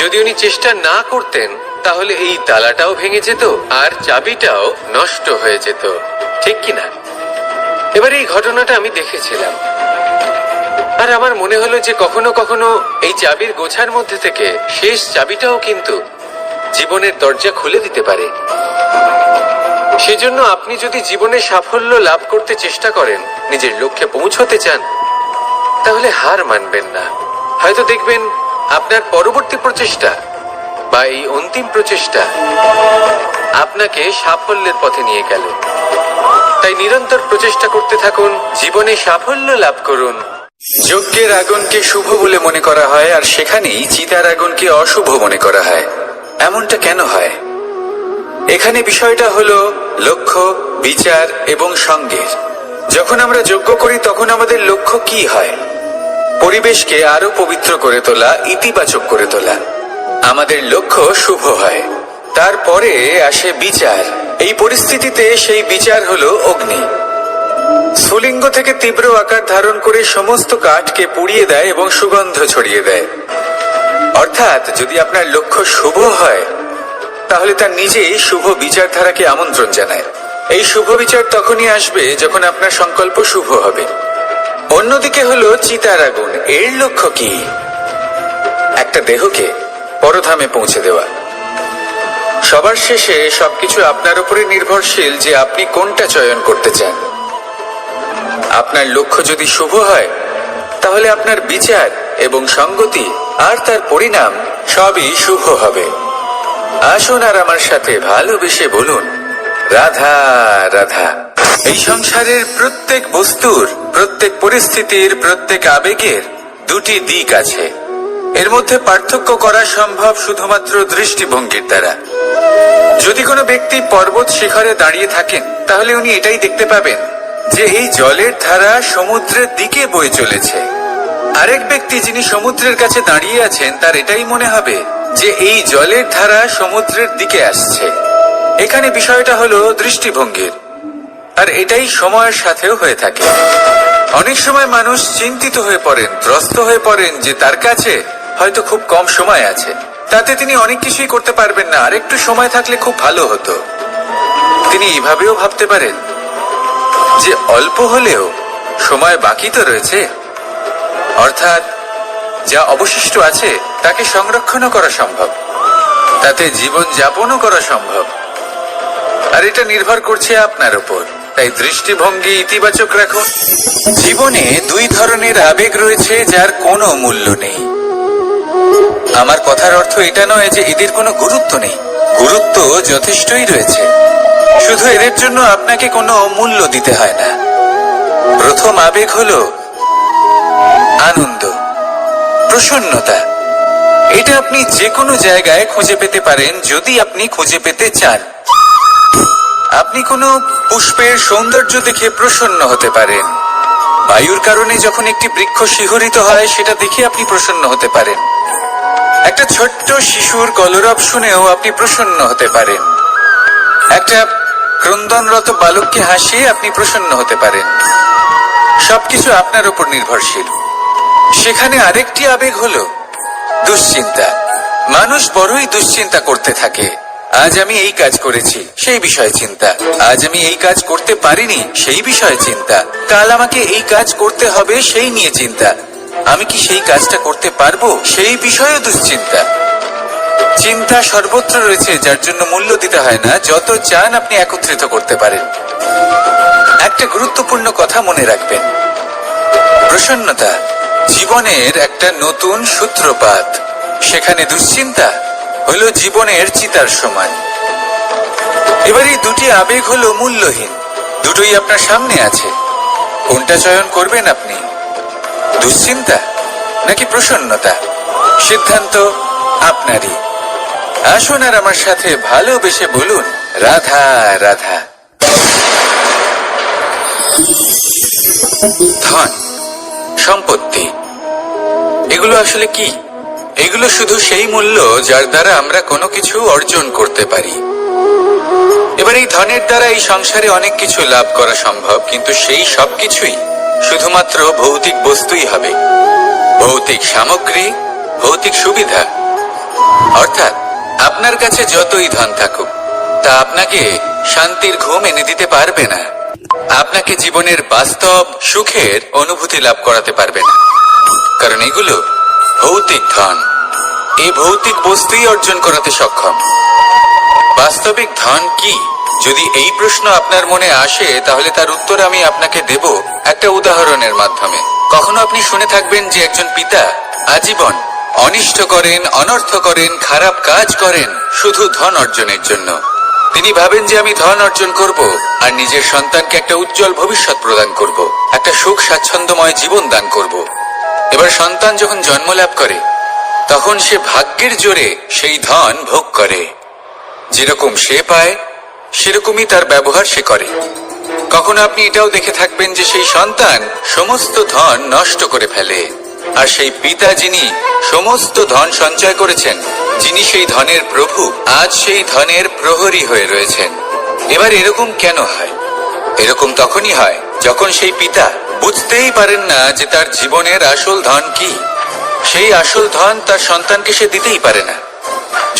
Speaker 1: যদি উনি চেষ্টা না করতেন তাহলে এই তালাটাও ভেঙে যেত আর চাবিটাও নষ্ট হয়ে যেত, ঠিক কিনা? এবার এই ঘটনাটা আমি দেখেছিলাম, আর আমার মনে হলো যে কখনো কখনো এই চাবির গোছার মধ্যে থেকে শেষ চাবিটাও কিন্তু জীবনের দরজা খুলে দিতে পারে। সেজন্য আপনি যদি জীবনে সাফল্য লাভ করতে চেষ্টা করেন, নিজের লক্ষ্যে পৌঁছতে চান, তাহলে হার মানবেন না। হয়তো দেখবেন আপনার পরবর্তী প্রচেষ্টা বা এই অন্তিম প্রচেষ্টা আপনাকে সাফল্যের পথে নিয়ে গেল। তাই নিরন্তর প্রচেষ্টা করতে থাকুন, জীবনে সাফল্য লাভ করুন। যজ্ঞের আগুনকে শুভ বলে মনে করা হয়, আর সেখানেই চিতার আগুনকে অশুভ মনে করা হয়। এমনটা কেন হয়? এখানে বিষয়টা হলো লক্ষ্য, বিচার এবং সঙ্গের। যখন আমরা যজ্ঞ করি তখন আমাদের লক্ষ্য কি হয়? পরিবেশকে আরো পবিত্র করে তোলা, ইতিবাচক করে তোলা। আমাদের লক্ষ্য শুভ হয়। তারপরে আসে বিচার। এই পরিস্থিতিতে সেই বিচার হলো অগ্নি। স্ফুলিঙ্গ থেকে তীব্র আকার ধারণ করে সমস্ত কাঠকে পুড়িয়ে দেয় এবং সুগন্ধ ছড়িয়ে দেয়। অর্থাৎ যদি আপনার লক্ষ্য শুভ হয় তাহলে তার নিজেই শুভ বিচারধারাকে আমন্ত্রণ জানায়। এই শুভ বিচার তখনই আসবে যখন আপনার সংকল্প শুভ হবে। অন্যদিকে হলো চিতার আগুন। এর লক্ষ্য কি? একটা দেহকে পরধামে পৌঁছে দেওয়া। সবার শেষে সবকিছু আপনার উপরে নির্ভরশীল যে আপনি কোনটা চয়ন করতে চান। আপনার লক্ষ্য যদি শুভ হয় তাহলে আপনার বিচার এবং সঙ্গতি আর তার পরিণাম সবই শুভ হবে। আসুন আর আমার সাথে ভালোবেসে বলুন, রাধা রাধা। এই সংসারের প্রত্যেক বস্তুর, প্রত্যেক পরিস্থিতির, প্রত্যেক আবেগের দুটি দিক আছে। এর মধ্যে পার্থক্য করা সম্ভব শুধুমাত্র দৃষ্টিভঙ্গির দ্বারা। যদি কোনো ব্যক্তি পর্বত শিখরে দাঁড়িয়ে থাকেন তাহলে উনি এটাই দেখতে পাবেন যে এই জলের ধারা সমুদ্রের দিকে বয়ে চলেছে। আরেক ব্যক্তি যিনি সমুদ্রের কাছে দাঁড়িয়ে আছেন তার এটাই মনে হবে যে এই জলের ধারা সমুদ্রের দিকে আসছে। এখানে বিষয়টা হলো দৃষ্টিভঙ্গির, আর এটাই সময়ের সাথেও হয়ে থাকে। অনেক সময় মানুষ চিন্তিত হয়ে পড়েন, ত্রস্ত হয়ে পড়েন যে তার কাছে হয়তো খুব কম সময় আছে, তাতে তিনি অনেক কিছুই করতে পারবেন না, আর একটু সময় থাকলে খুব ভালো হতো। তিনি এভাবেও ভাবতে পারেন যে অল্প হলেও সময় বাকি তো রয়েছে, অর্থাৎ যা অবশিষ্ট আছে তাকে সংরক্ষণও করা সম্ভব, তাতে জীবন যাপনও করা সম্ভব। আর এটা নির্ভর করছে আপনার উপর। তাই দৃষ্টিভঙ্গি ইতিবাচক রাখুন। জীবনে দুই ধরনের আবেগ রয়েছে যার কোনো মূল্য নেই। আমার কথার অর্থ এটা নয় যে এদের কোনো গুরুত্ব নেই, গুরুত্ব যথেষ্টই রয়েছে, শুধু এদের জন্য আপনাকে কোনো মূল্য দিতে হয় না। প্রথম আবেগ হলো আনন্দ, প্রসন্নতা। এটা আপনি যে কোনো জায়গায় খুঁজে পেতে পারেন যদি আপনি খুঁজে পেতে চান। আপনি কোনো পুষ্পের সৌন্দর্য দেখে প্রসন্ন হতে পারেন। বায়ুর কারণে যখন একটি বৃক্ষ শিহরিত হয় সেটা দেখে আপনি প্রসন্ন হতে পারেন। একটা ছোট্ট শিশুর কলরব শুনেও আপনি প্রসন্ন হতে পারেন। একটা ক্রন্দনরত বালককে হাসিয়ে আপনি প্রসন্ন হতে পারেন। সবকিছু আপনার উপর নির্ভরশীল। সেখানে আরেকটি আবেগ হলো দুশ্চিন্তা। মানুষ বড়ই দুশ্চিন্তা করতে থাকে। আজ আমি এই কাজ করেছি, সেই বিষয়ে চিন্তা। আজ আমি এই কাজ করতে পারিনি, সেই বিষয়ে চিন্তা। কাল আমাকে এই কাজ করতে হবে, সেই নিয়ে চিন্তা। আমি কি সেই কাজটা করতে পারবো, সেই বিষয়ে দুশ্চিন্তা। চিন্তা সর্বত্র রয়েছে, যার জন্য মূল্য দিতে হয় না। যত চান আপনি একত্রিত করতে পারেন। একটা গুরুত্বপূর্ণ কথা মনে রাখবেন, প্রসন্নতা জীবনের একটা নতুন সূত্রপাত। সেখানে দুশ্চিন্তা হলো জীবনের চিতার সমান। এবার এই দুটি আবেগ হলো মূল্যহীন, দুটোই আপনার সামনে আছে। কোনটা চয়ন করবেন আপনি, দুশ্চিন্তা নাকি প্রসন্নতা? সিদ্ধান্ত আপনারই। আসুন আর আমার সাথে ভালোবেসে বলুন, রাধা রাধা। ধন, সম্পত্তি, এগুলো আসলে কি? এগুলো শুধু সেই মূল্য যার দ্বারা আমরা কোনো কিছু অর্জন করতে পারি। এবার এই ধনের দ্বারা এই সংসারে অনেক কিছু লাভ করা সম্ভব, কিন্তু সেই সব কিছুই শুধুমাত্র ভৌতিক বস্তুই হবে, ভৌতিক সামগ্রী, ভৌতিক সুবিধা। অর্থাৎ আপনার কাছে যতই ধন থাকুক তা আপনাকে শান্তির ঘুম এনে দিতে পারবে না, আপনাকে জীবনের বাস্তব সুখের অনুভূতি লাভ করাতে পারবে না, কারণ এগুলো ভৌতিক ধন। এই ভৌতিক বস্তুই অর্জন করাতে সক্ষম। বাস্তবিক ধন কি? যদি এই প্রশ্ন আপনার মনে আসে তাহলে তার উত্তর আমি আপনাকে দেব একটা উদাহরণের মাধ্যমে। কখনো আপনি শুনে থাকবেন যে একজন পিতা আজীবন অনিষ্ট করেন, অনর্থ করেন, খারাপ কাজ করেন শুধু ধন অর্জনের জন্য। তিনি ভাবেন যে আমি ধন অর্জন করব আর নিজের সন্তানকে একটা উজ্জ্বল ভবিষ্যৎ প্রদান করব, একটা সুখ স্বাচ্ছন্দ্যময় জীবন দান করব। এবার সন্তান যখন জন্ম লাভ করে তখন সে ভাগ্যের জোরে সেই ধন ভোগ করে। যেরকম সে পায় সেরকমই তার ব্যবহার সে করে। কখনো আপনি এটাও দেখে থাকবেন যে সেই সন্তান সমস্ত ধন নষ্ট করে ফেলে, আর সেই পিতা যিনি সমস্ত ধন সঞ্চয় করেছেন, যিনি সেই ধনের প্রভু, আজ সেই ধনের প্রহরী হয়ে রয়েছেন। এবার এরকম কেন হয়? এরকম তখনই হয় যখন সেই পিতা বুঝতেই পারেন না যে তার জীবনের আসল ধন কি। সেই আসল ধন তার সন্তানকে সে দিতেই পারে না।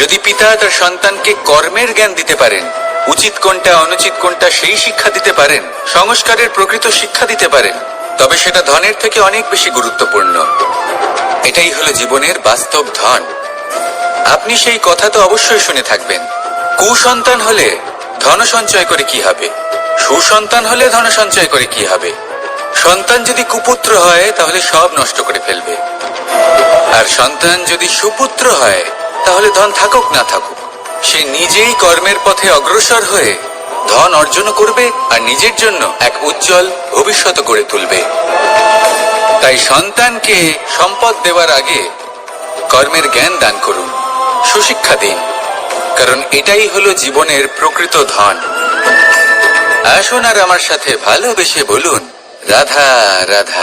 Speaker 1: যদি পিতা তার সন্তানকে কর্মের জ্ঞান দিতে পারেন, উচিত কোনটা অনুচিত কোনটা সেই শিক্ষা দিতে পারেন, সংস্কারের প্রকৃত শিক্ষা দিতে পারেন, তবে সেটা ধনের থেকে অনেক বেশি গুরুত্বপূর্ণ। এটাই হলো জীবনের বাস্তব ধন। আপনি সেই কথা তো অবশ্যই শুনে থাকবেন, কুসন্তান হলে ধন সঞ্চয় করে কি হবে, সুসন্তান হলে ধন সঞ্চয় করে কি হবে। সন্তান যদি কুপুত্র হয় তাহলে সব নষ্ট করে ফেলবে, আর সন্তান যদি সুপুত্র হয় তাহলে ধন থাকুক না থাকুক সে নিজেই কর্মের পথে অগ্রসর হয়ে ধন অর্জন করবে আর নিজের জন্য এক উজ্জ্বল ভবিষ্যৎ গড়ে তুলবে। তাই সন্তানকে সম্পদ দেওয়ার আগে কর্মের জ্ঞান দান করুন, সুশিক্ষা দিন, কারণ এটাই হলো জীবনের প্রকৃত ধন। আসুন আর আমার সাথে ভালোবেসে বলুন, রাধা রাধা।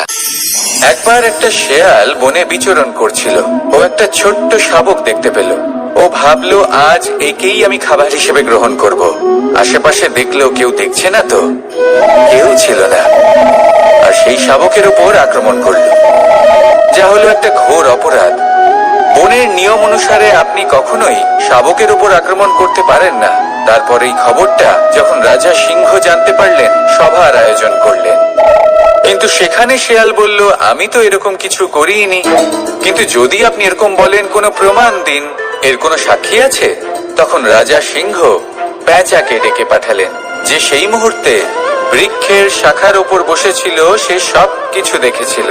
Speaker 1: একবার একটা শেয়াল বনে বিচরণ করছিল। ও একটা ছোট্ট শাবক দেখতে পেল। ও ভাবলো, আজ একেই আমি খাবার হিসেবে গ্রহণ করব। আশেপাশে দেখলো কেউ দেখছে না তো, কেউ ছিল না, আর সেই শাবকের উপর আক্রমণ করলো, যা হলো একটা ঘোর অপরাধ। বনের নিয়ম অনুসারে আপনি কখনোই শাবকের উপর আক্রমণ করতে পারেন না। তারপর এই খবরটা যখন রাজা সিংহ জানতে পারলেন, সভার আয়োজন করলেন। কিন্তু সেখানে শেয়াল বলল, আমি তো এরকম কিছু করিনি। কিন্তু যদি আপনি এরকম বলেন, কোনো প্রমাণ দিন, এর কোনো সাক্ষী আছে? তখন রাজা সিংহ পেঁচাকে ডেকে পাঠালেন, যে সেই মুহূর্তে বৃক্ষের শাখার উপর বসেছিল। সে সব কিছু দেখেছিল।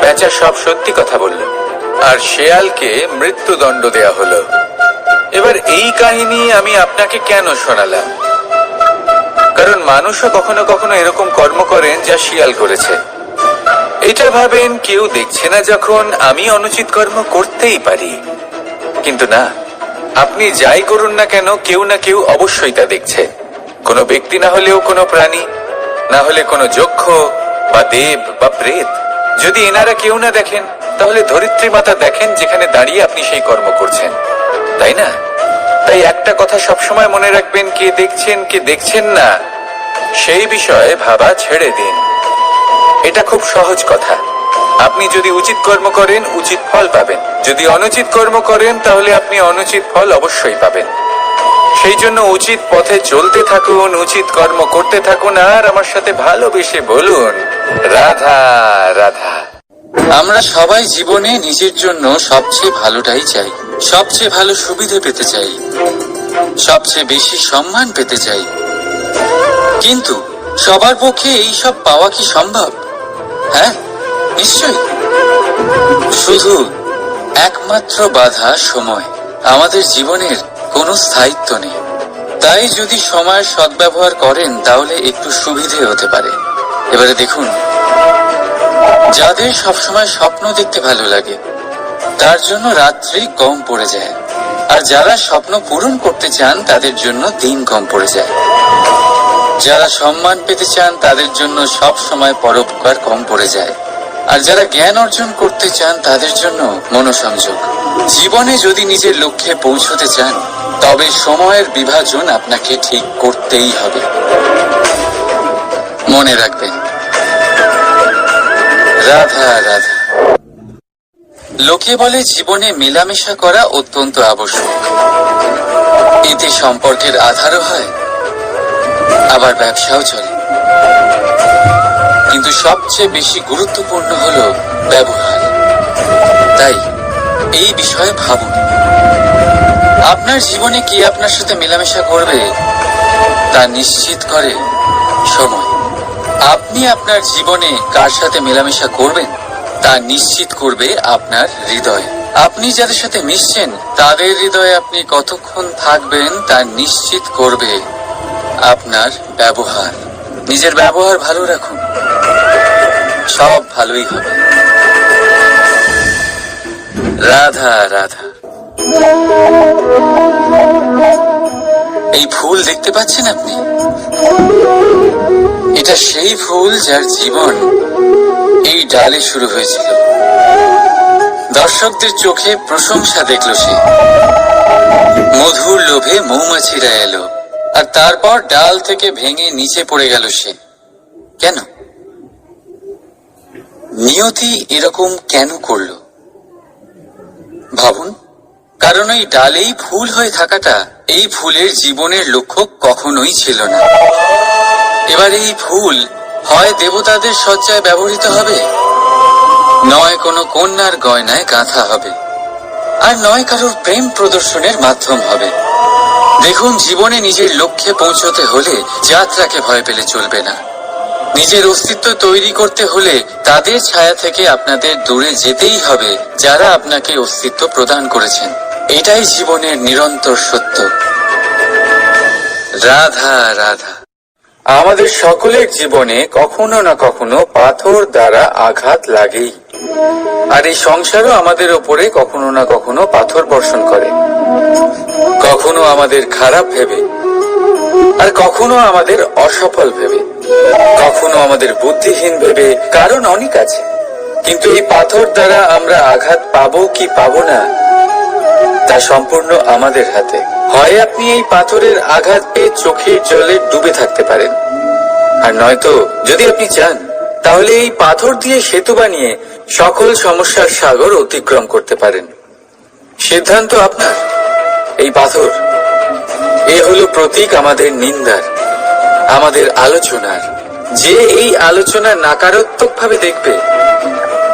Speaker 1: পেঁচা সব সত্যি কথা বলল, আর শেয়ালকে মৃত্যুদণ্ড দেয়া হলো। এবার এই কাহিনী আমি আপনাকে কেন শোনালাম? কারণ মানুষও কখনো কখনো এরকম কর্ম করেন যা শিয়াল করেছে। এটা ভাবেন কেউ দেখছে না, যখন আমি অনুচিত কর্ম করতেই পারি। কিন্তু না, আপনি যাই করুন না কেন, কেউ না কেউ অবশ্যই তা দেখছে। কোনো ব্যক্তি না হলেও কোনো প্রাণী, না হলে কোনো যক্ষ বা দেব বা প্রেত। যদি এনারা কেউ না দেখেন, তাহলে ধরিত্রী মাতা দেখেন, যেখানে দাঁড়িয়ে আপনি সেই কর্ম করছেন, তাই না? তাই একটা কথা সবসময় মনে রাখবেন, কে দেখছেন কে দেখছেন না সেই বিষয়ে ভাবা ছেড়ে দিন। এটা খুব সহজ কথা। আপনি যদি উচিত কর্ম করেন, উচিত ফল পাবেন। যদি অনুচিত কর্ম করেন, তাহলে আপনি অনুচিত ফল অবশ্যই পাবেন। সেই জন্য উচিত পথে চলতে থাকুন, উচিত কর্ম করতে থাকুন, আর আমার সাথে ভালোবেসে বলুন, রাধা রাধা। আমরা সবাই জীবনে নিজের জন্য সবচেয়ে ভালোটাই চাই, সবচেয়ে ভালো সুবিধে পেতে চাই, সবচেয়ে বেশি সম্মান পেতে চাই। কিন্তু সবার পক্ষে এই সব পাওয়া কি সম্ভব? হ্যাঁ, নিশ্চয়ই। শুধু একমাত্র বাধা সময়। আমাদের জীবনের কোনো স্থায়িত্ব নেই। তাই যদি সময়ের সদ্ব্যবহার করেন, তাহলে একটু সুবিধে হতে পারে। এবারে দেখুন, যাদের সবসময় স্বপ্ন দেখতে ভালো লাগে, তার জন্য রাত্রি কম পড়ে যায়। আর যারা স্বপ্ন পূরণ করতে চান, তাদের জন্য দিন কম পড়ে যায়। যারা সম্মান পেতে চান, তাদের জন্য সব সময় পরোপকার কম পড়ে যায়। আর যারা জ্ঞান অর্জন করতে চান, তাদের জন্য মনোসংযোগ। জীবনে যদি নিজের লক্ষ্যে পৌঁছতে চান, তবে সময়ের বিভাজন আপনাকে ঠিক করতেই হবে। মনে রাখবেন, রাধা রাধা। লোকে বলে জীবনে মেলামেশা করা অত্যন্ত আবশ্যক। এতে সম্পর্কের আধারও হয়, আবার ব্যবসাও চলে। কিন্তু সবচেয়ে বেশি গুরুত্বপূর্ণ হলো ব্যবহার। তাই এই বিষয়ে ভাবুন, আপনার জীবনে কি আপনার সাথে মেলামেশা করবে তা নিশ্চিত করে সময়। আপনি আপনার জীবনে কার সাথে মেলামেশা করবেন তা নিশ্চিত করবে আপনার হৃদয়। আপনি যাদের সাথে মিশছেন, তাদের হৃদয়ে আপনি কতক্ষণ থাকবেন তা নিশ্চিত করবে আপনার ব্যবহার। নিজের ব্যবহার ভালো রাখুন, সব ভালোই হবে। রাধা রাধা। এই ফুল দেখতে পাচ্ছেন আপনি? এটা সেই ফুল যার জীবন এই ডালে শুরু হয়েছিল। দর্শকদের চোখে প্রশংসা দেখল সে। মধুর লোভে মৌমাছিরা এলো, আর তারপর ডাল থেকে ভেঙে নিচে পড়ে গেল সে। কেন? নিয়তি এরকম কেন করলো? ভাবুন। কারণ এই ডালেই ফুল হয়ে থাকাটা এই ফুলের জীবনের লক্ষ্য কখনোই ছিল না। এবার এই ফুল হয় দেবতাদের সজ্জায় ব্যবহৃত হবে, নয় কোনো কন্যার গয়নায় গাঁথা হবে, আর নয় কারোর প্রেম প্রদর্শনের মাধ্যম হবে। দেখুন, জীবনে নিজের লক্ষ্যে পৌঁছতে হলে যাত্রাকে ভয় পেলে চলবে না। নিজের অস্তিত্ব তৈরি করতে হলে তাদের ছায়া থেকে আপনাদের দূরে যেতেই হবে যারা আপনাকে অস্তিত্ব প্রদান করেছেন। এটাই জীবনের নিরন্তর সত্য। রাধা রাধা। আমাদের সকলের জীবনে কখনো না কখনো পাথর দ্বারা আঘাত লাগেই, আর এই সংসারও আমাদের ওপরে কখনো না কখনো পাথর বর্ষণ করে, কখনো আমাদের খারাপ ভেবে, আর কখনো আমাদের অসফল ভেবে, কখনো আমাদের বুদ্ধিহীন ভেবে। কারণ অনেক আছে, কিন্তু এই পাথর দ্বারা আমরা আঘাত পাবো কি পাবো না তা সম্পূর্ণ আমাদের হাতে। হয় আপনি এই পাথরের আঘাত পেয়ে চোখের জলে ডুবে থাকতে পারেন, আর নয়তো যদি আপনি চান তাহলে এই পাথর দিয়ে সেতু বানিয়ে সকল সমস্যার সাগর অতিক্রম করতে পারেন। সিদ্ধান্ত আপনার। এই পাথর এ হলো প্রতীক আমাদের নিন্দার, আমাদের আলোচনার। যে এই আলোচনা নাকারাত্মক ভাবে দেখবে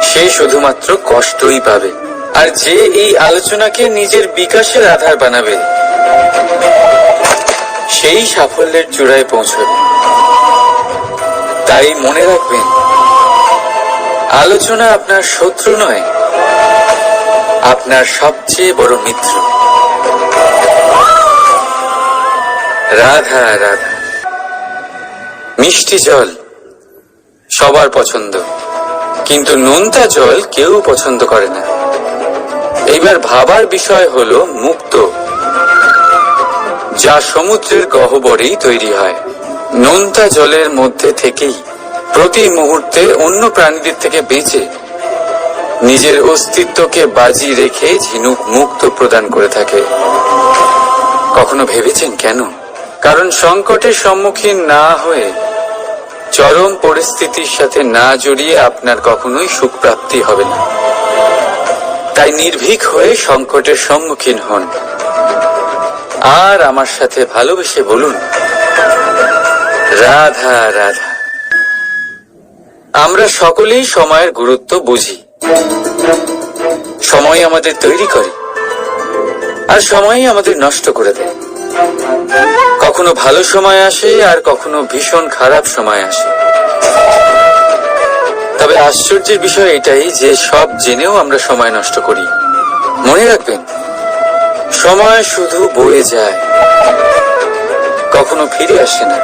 Speaker 1: সে শুধুমাত্র কষ্টই পাবে, আর যে এই আলোচনাকে নিজের বিকাশের আধার বানাবে সেই সাফল্যের চূড়ায় পৌঁছবে। তাই মনে রাখবেন, আলোচনা আপনার শত্রু নয়, আপনার সবচেয়ে বড় মিত্র। রাধা রাধা। মিষ্টি জল সবার পছন্দ, কিন্তু নোনতা জল কেউ পছন্দ করে না। এইবার ভাবার বিষয় হলো মুক্ত, যা সমুদ্রের গহ্বরেই তৈরি হয়। নোনতা জলের মধ্যে থেকেই প্রতি মুহূর্তে অন্য প্রাণীদের থেকে বেঁচে নিজের অস্তিত্বকে বাজি রেখে ঝিনুক মুক্ত প্রদান করে থাকে। কখনো ভেবেছেন কেন? কারণ সংকটের সম্মুখীন না হয়ে, চরম পরিস্থিতির সাথে না জড়িয়ে আপনার কখনোই সুখ প্রাপ্তি হবে না। তাই নির্ভীক হয়ে সংকটের সম্মুখীন হন, আর আমার সাথে ভালোবেসে বলুন রাধা রাধা। আমরা সকলেই সময়ের গুরুত্ব বুঝি। সময় আমাদের তৈরি করে, আর সময়ই আমাদের নষ্ট করে দেয়। কখনো ভালো সময় আসে, আর কখনো ভীষণ খারাপ সময় আসে। তবে আশ্চর্যের বিষয় এটাই যে সব জেনেও আমরা সময় নষ্ট করি। মনে রাখবেন, সময় শুধু বয়ে যায়, কখনো ফিরে আসে না।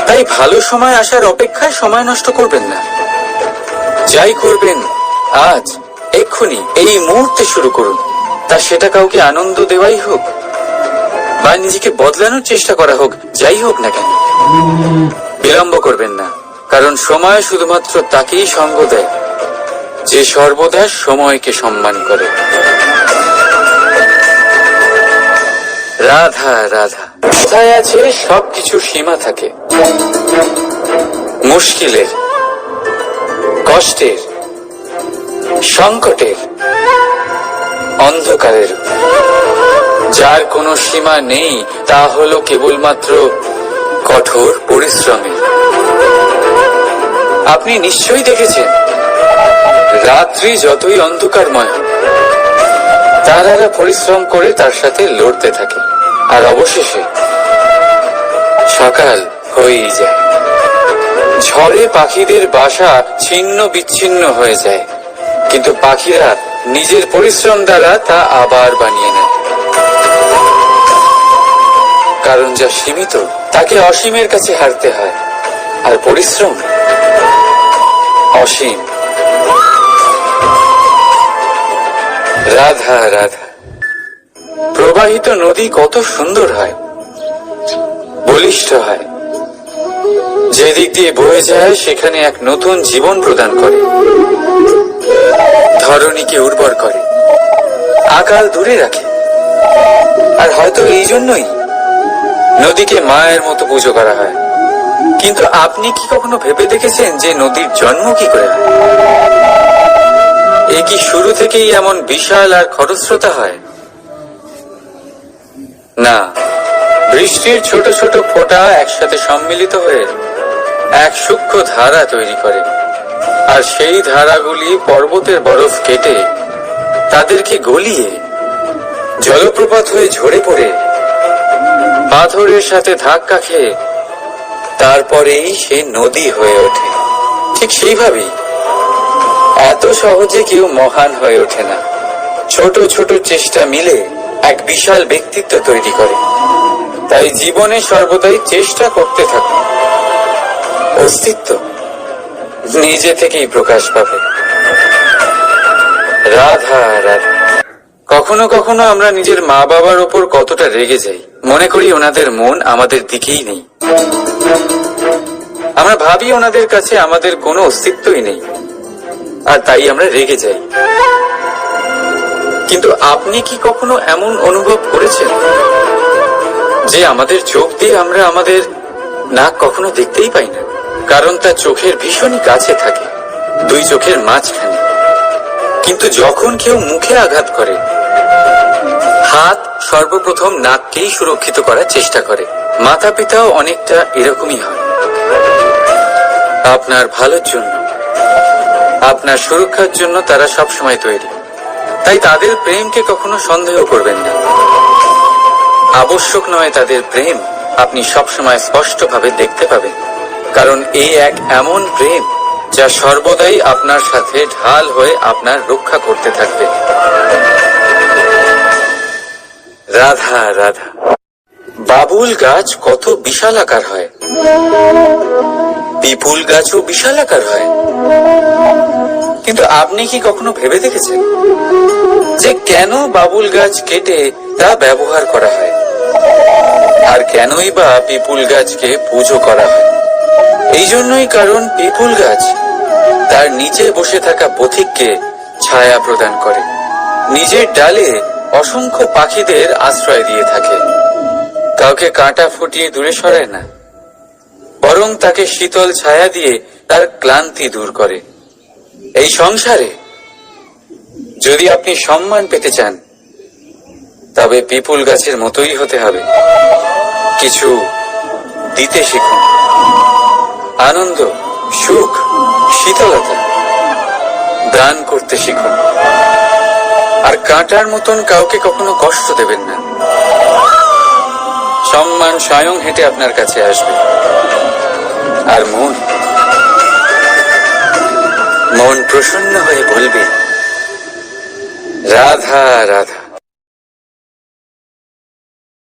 Speaker 1: তাই ভালো সময় আসার অপেক্ষায় সময় নষ্ট করবেন না। যাই করবেন আজ, এক্ষুনি, এই মুহূর্তে শুরু করুন। তা সেটা কাউকে আনন্দ দেওয়াই হোক, বা নিজেকে বদলানোর চেষ্টা করা হোক, যাই হোক না কেন, বিলম্ব করবেন না। কারণ সময় শুধুমাত্র তাকেই সঙ্গ দেয় যে সর্বদা সময়কে সম্মান করে। রাধা রাধা। কোথায় আছে সবকিছুর সীমা থাকে, মুশকিলের, কষ্টের, সংকটের, অন্ধকারের। যার কোনো সীমা নেই তা হলো কেবলমাত্র কঠোর পরিশ্রমে। আপনি নিশ্চয়ই দেখেছেন, রাত্রি যতই অন্ধকারময়, তারারা পরিশ্রম করে তার সাথে লড়তে থাকে, আর অবশেষে সকাল হয়েই যায়। ঝড়ে পাখিদের বাসা ছিন্ন বিচ্ছিন্ন হয়ে যায়, কিন্তু পাখিরা নিজের পরিশ্রম দ্বারা তা আবার বানিয়ে নেয়। কারণ যা সীমিত তাকে অসীমের কাছে হারতে হয়, আর পরিশ্রম অসীম। রাধা রাধা। প্রবাহিত নদী কত সুন্দর হয়, বলিষ্ঠ হয়। যেদিক দিয়ে বয়ে যায় সেখানে এক নতুন জীবন প্রদান করে, ধরণীকে উর্বর করে, আকাল দূরে রাখে। আর হয়তো এই জন্যই নদীকে মায়ের মতো পুজো করা হয়। কিন্তু আপনি কি কখনো ভেবে দেখেছেন যে নদীর জন্ম কি করে হয়? এ কি শুরু থেকেই এমন বিশাল আর খরস্রোতা হয়? না, বৃষ্টির ছোট ছোট ফোঁটা একসাথে সম্মিলিত হয়ে এক সূক্ষ্ম ধারা তৈরি করে, আর সেই ধারাগুলি পর্বতের বরফ কেটে তাদেরকে গলিয়ে জলপ্রপাত হয়ে ঝরে পড়ে পাথরের সাথে ধাক্কা খেয়ে তারপরেই সে নদী হয়ে ওঠে। ঠিক সেইভাবেই এত সহজে কেউ মহান হয়ে ওঠে না। ছোট ছোট চেষ্টা মিলে এক বিশাল ব্যক্তিত্ব তৈরি করে। তাই জীবনে সর্বদাই চেষ্টা করতে থাকুন। অস্তিত্ব নিজে থেকেই প্রকাশ পাবে। রাধা রাধা। কখনো কখনো আমরা নিজের মা বাবার ওপর কতটা রেগে যাই, মনে করি ওনাদের মন আমাদের দিকেই নেই। আমরা ভাবি ওনাদের কাছে আমাদের কোনো অস্তিত্বই নেই, আর তাই আমরা রেগে যাই। কিন্তু আপনি কি কখনো এমন অনুভব করেছেন যে আমাদের চোখ দিয়ে আমরা আমাদের নাক কখনো দেখতেই পাই না, কারণ তা চোখের ভীষণই কাছে থাকে, দুই চোখের মাঝখানে। কিন্তু যখন কেউ মুখে আঘাত করে, হাত সর্বপ্রথম নাককেই সুরক্ষিত করার চেষ্টা করে। মাতা পিতাও অনেকটা এরকমই হয়। আপনার ভালোর জন্য, আপনার সুরক্ষার জন্য তারা সবসময় তৈরি। তাই তাদের প্রেমকে কখনো সন্দেহ করবেন না। আবশ্যক নয় তাদের প্রেম আপনি সবসময় স্পষ্টভাবে দেখতে পাবেন, কারণ এই এক এমন প্রেম যা সর্বদাই আপনার সাথে ঢাল হয়ে আপনার রক্ষা করতে থাকবে। রাধা রাধা। বাবুল গাছ কত বিশাল আকার হয়, পিপুল গাছও বিশাল আকার হয়। কিন্তু আপনি কি কখনো ভেবে দেখেছেন যে কেন বাবুল গাছ কেটে তা ব্যবহার করা হয়, আর কেনই বা পিপুল গাছকে পুজো করা হয়? এই জন্যই, কারণ পিপুল গাছ তার নিচে বসে থাকা পথিককে ছায়া প্রদান করে, নিজের ডালে অসংখ্য পাখিদের আশ্রয় দিয়ে থাকে, কাউকে কাঁটা ফুটিয়ে দূরে সরায় না, বরং তাকে শীতল ছায়া দিয়ে তার ক্লান্তি দূর করে। এই সংসারে যদি আপনি সম্মান পেতে চান, তবে পিপুল গাছের মতোই হতে হবে। কিছু দিতে শিখুন, আনন্দ, সুখ, শীতলতা দান করতে শিখুন, আর কাঁটার মতন কাউকে কখনো কষ্ট দেবেন না। সম্মান স্বয়ং হেঁটে আপনার কাছে আসবে। আর মন প্রসন্ন হয়ে বলবে, রাধা রাধা।